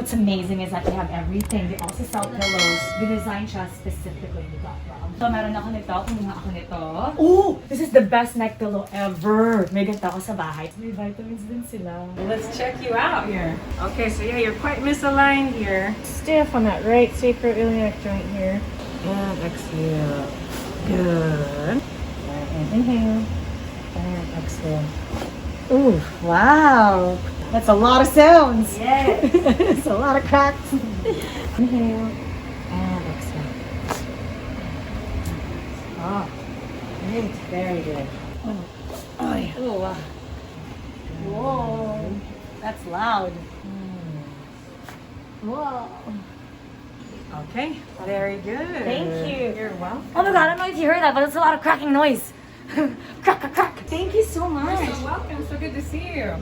what's amazing is that they have everything. They also sell pillows. Dinesign siya specifically with that from. So, meron ako nito. Kumuha ako nito. Oh! This is the best neck pillow ever. May ganito ako sa bahay. May vitamins din sila. Let's check you out here. Okay, so yeah, you're quite misaligned here. Stiff on that right sacroiliac joint here. And exhale. Good. And inhale. And exhale. Ooh, wow. That's a lot of sounds. Yes. It's a lot of cracks. Inhale. And exhale. Oh, great. Very good. Oh, yeah. Oh, wow. Whoa. That's loud. Whoa. Okay, very good. Thank you. You're welcome. Oh my god, I don't know if you heard that, but it's a lot of cracking noise. Crack, crack, crack. Thank you so much. You're welcome. So good to see you.